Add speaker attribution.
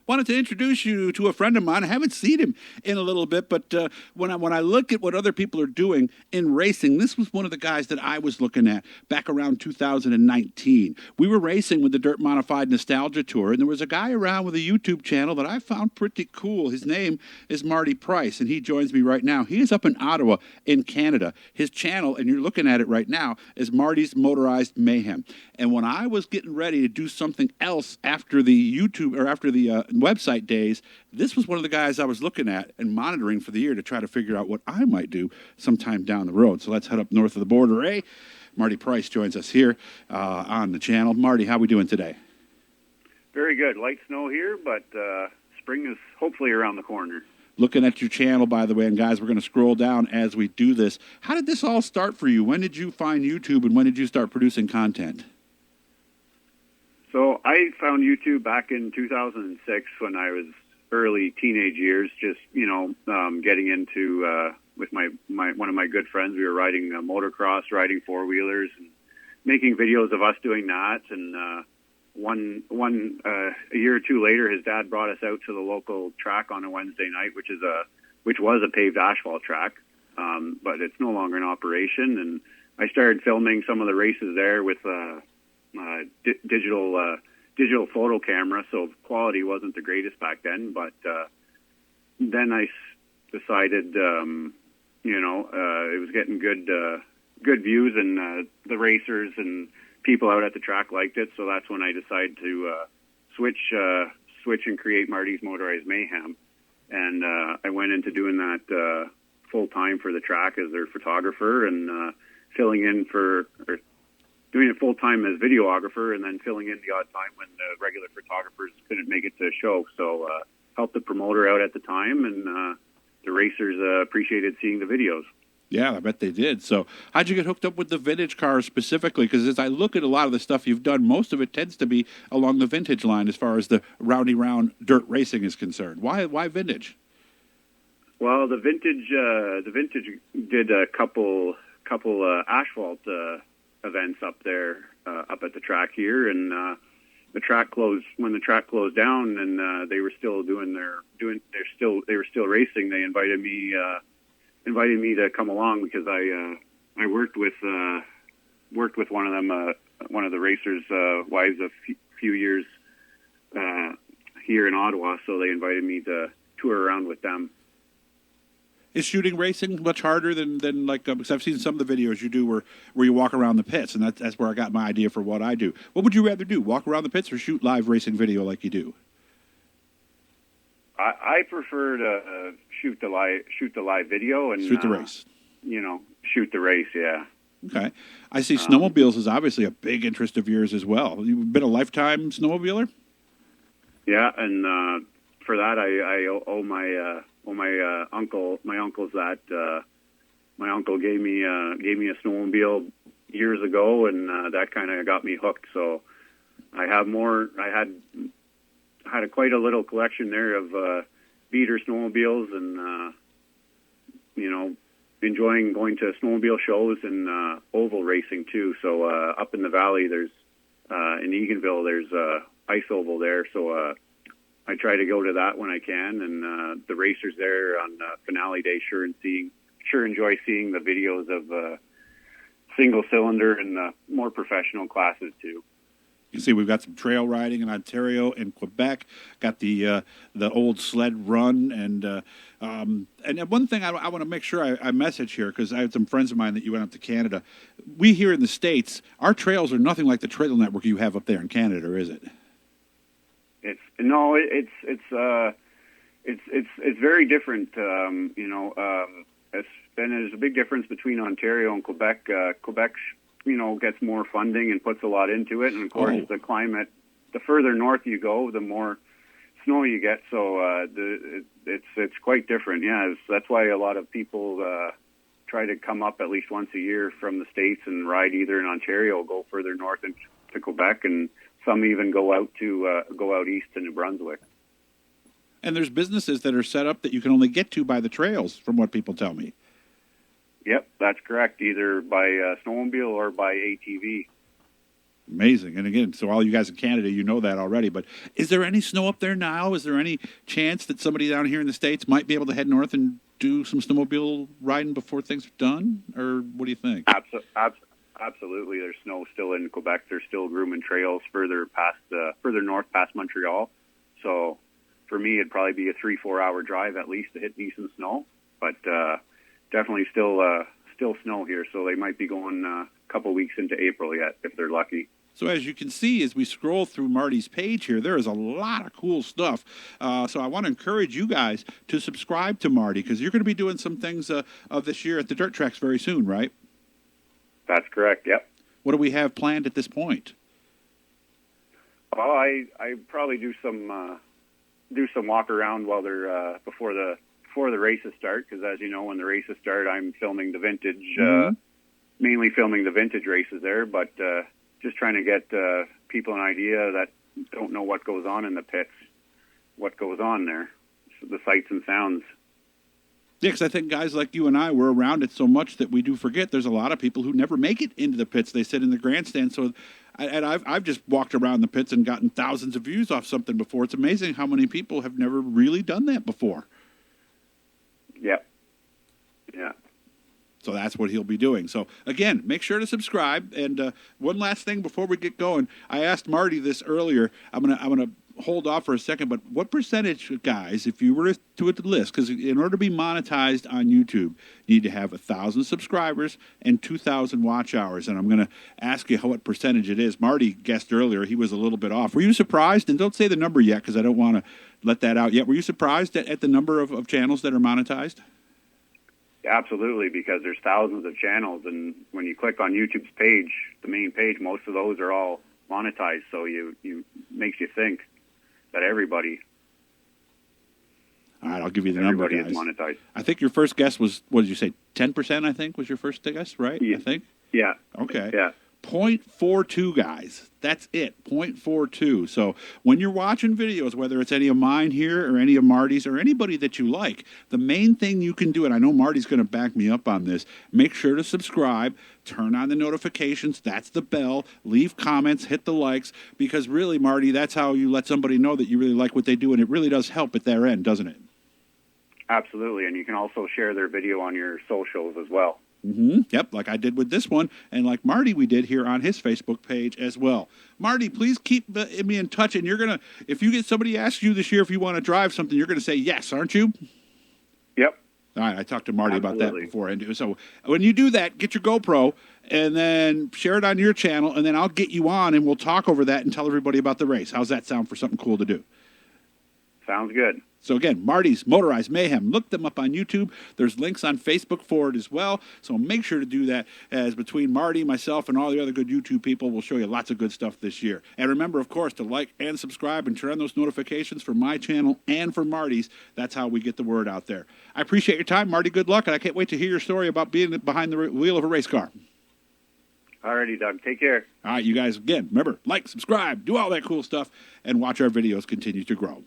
Speaker 1: Wanted to introduce you to a friend of mine. I haven't seen him in a little bit, but when I look at what other people are doing in racing, this was one of the guys that I was looking at back around 2019. We were racing with the Dirt Modified Nostalgia Tour, and there was a guy around with a YouTube channel that I found pretty cool. His name is Marty Preis, and he joins me right now. He is up in Ottawa in Canada. His channel, and you're looking at it right now, is Marty's Motorized Mayhem. And when I was getting ready to do something else after the YouTube or after the website days, this was one of the guys I was looking at and monitoring for the year to try to figure out what I might do sometime down the road. So let's head up north of the border. Marty Preis joins us here on the channel. Marty, how are we doing today?
Speaker 2: Very good. Light snow here, but spring is hopefully around the corner.
Speaker 1: Looking at your channel, by the way, and guys, we're going to scroll down as we do this. How did this all start for you? When did you find YouTube, and when did you start producing content?
Speaker 2: So I found YouTube back in 2006 when I was early teenage years, just, getting into, with one of my good friends. We were riding motocross, riding four-wheelers, and making videos of us doing that. And a year or two later, his dad brought us out to the local track on a Wednesday night, which was a paved asphalt track, but it's no longer in operation. And I started filming some of the races there with digital photo camera, so quality wasn't the greatest back then. But then I decided, it was getting good views, and the racers and people out at the track liked it. So that's when I decided to switch and create Marty's Motorized Mayhem, and I went into doing that full time for the track as their photographer, and filling in doing it full time as videographer, and then filling in the odd time when the regular photographers couldn't make it to a show. So helped the promoter out at the time, and the racers appreciated seeing the videos.
Speaker 1: Yeah, I bet they did. So how'd you get hooked up with the vintage cars specifically? Because as I look at a lot of the stuff you've done, most of it tends to be along the vintage line as far as the roundy round dirt racing is concerned. Why vintage?
Speaker 2: Well, the vintage did a couple asphalt events up there, up at the track here, and the track closed when the track closed down, and they were still they were still racing. They invited me to come along because I worked with one of them, one of the racers' wives a few years here in Ottawa, so they invited me to tour around with them.
Speaker 1: Is shooting racing much harder than like, because I've seen some of the videos you do where you walk around the pits, and that's where I got my idea for what I do. What would you rather do, walk around the pits or shoot live racing video like you do?
Speaker 2: I prefer to shoot the live video and
Speaker 1: shoot the race.
Speaker 2: Shoot the race, yeah.
Speaker 1: Okay. I see snowmobiles is obviously a big interest of yours as well. You've been a lifetime snowmobiler?
Speaker 2: Yeah, and for that I owe my uncle. My uncle's that my uncle gave me a snowmobile years ago, and that kind of got me hooked. So I have more. I had quite a little collection there of beater snowmobiles, and enjoying going to snowmobile shows and oval racing too. So up in the valley, there's in Eganville, there's ice oval there. So I try to go to that when I can, and the racers there on finale day sure enjoy seeing the videos of single cylinder and more professional classes too.
Speaker 1: You can see we've got some trail riding in Ontario and Quebec. Got the old sled run, and one thing I want to make sure I message here, because I had some friends of mine that you went up to Canada. We here in the States, our trails are nothing like the trail network you have up there in Canada, is it?
Speaker 2: It's very different. There's a big difference between Ontario and Quebec. Quebec, gets more funding and puts a lot into it, and of course the climate. The further north you go, the more snow you get. So it's quite different. Yeah, that's why a lot of people try to come up at least once a year from the States and ride either in Ontario or go further north to Quebec, and some even go out east to New Brunswick.
Speaker 1: And there's businesses that are set up that you can only get to by the trails, from what people tell me.
Speaker 2: Yep, that's correct. Either by snowmobile or by ATV.
Speaker 1: Amazing. And again, so all you guys in Canada, you know that already. But is there any snow up there now? Is there any chance that somebody down here in the States might be able to head north and do some snowmobile riding before things are done? Or what do you think?
Speaker 2: Absolutely. There's snow still in Quebec. There's still grooming trails further north past Montreal. So for me, it'd probably be a 3-4 hour drive at least to hit decent snow. But definitely still snow here. So they might be going a couple weeks into April yet if they're lucky.
Speaker 1: So as you can see, as we scroll through Marty's page here, there is a lot of cool stuff. So I want to encourage you guys to subscribe to Marty, because you're going to be doing some things of this year at the dirt tracks very soon, right?
Speaker 2: That's correct. Yep.
Speaker 1: What do we have planned at this point?
Speaker 2: Well, I probably do some walk around while they're before the races start, because as you know, when the races start, I'm filming the vintage, mainly filming the vintage races there, but just trying to get people an idea that don't know what goes on in the pits, what goes on there, so the sights and sounds.
Speaker 1: Yeah, because I think guys like you and I, we're around it so much that we do forget there's a lot of people who never make it into the pits. They sit in the grandstand. So, and I've just walked around the pits and gotten thousands of views off something before. It's amazing how many people have never really done that before.
Speaker 2: Yep. Yeah.
Speaker 1: So that's what he'll be doing. So again, make sure to subscribe. And one last thing before we get going, I asked Marty this earlier. I'm gonna hold off for a second, but what percentage, guys, if you were to do it, the list, because in order to be monetized on YouTube, you need to have 1,000 subscribers and 2,000 watch hours. And I'm going to ask you what percentage it is. Marty guessed earlier; he was a little bit off. Were you surprised? And don't say the number yet, because I don't want to let that out yet. Were you surprised at the number of channels that are monetized?
Speaker 2: Absolutely, because there's thousands of channels, and when you click on YouTube's page, the main page, most of those are all monetized. So you makes you think that everybody.
Speaker 1: All right, I'll give you the number, guys.
Speaker 2: Everybody is monetized.
Speaker 1: I think your first guess was, what did you say, 10%, I think, was your first guess, right?
Speaker 2: Yeah.
Speaker 1: I think?
Speaker 2: Yeah.
Speaker 1: Okay.
Speaker 2: Yeah.
Speaker 1: 0.42, guys. That's it, 0.42. So when you're watching videos, whether it's any of mine here or any of Marty's or anybody that you like, the main thing you can do, and I know Marty's going to back me up on this, make sure to subscribe, turn on the notifications, that's the bell, leave comments, hit the likes, because really, Marty, that's how you let somebody know that you really like what they do, and it really does help at their end, doesn't it?
Speaker 2: Absolutely, and you can also share their video on your socials as well.
Speaker 1: Yep, like I did with this one, and like Marty we did here on his Facebook page as well. Marty, please keep me in touch, and you're going to, if you get somebody asks you this year if you want to drive something, you're going to say yes, aren't you?
Speaker 2: Yep.
Speaker 1: All right, I talked to Marty
Speaker 2: Absolutely.
Speaker 1: about that before. And so when you do that, get your GoPro and then share it on your channel, and then I'll get you on, and we'll talk over that and tell everybody about the race. How's that sound for something cool to do?
Speaker 2: Sounds good.
Speaker 1: So again, Marty's Motorized Mayhem. Look them up on YouTube. There's links on Facebook for it as well. So make sure to do that, as between Marty, myself, and all the other good YouTube people, we'll show you lots of good stuff this year. And remember, of course, to like and subscribe and turn on those notifications for my channel and for Marty's. That's how we get the word out there. I appreciate your time, Marty. Good luck, and I can't wait to hear your story about being behind the wheel of a race car.
Speaker 2: Alrighty, Doug. Take care.
Speaker 1: All right, you guys, again, remember, like, subscribe, do all that cool stuff, and watch our videos continue to grow.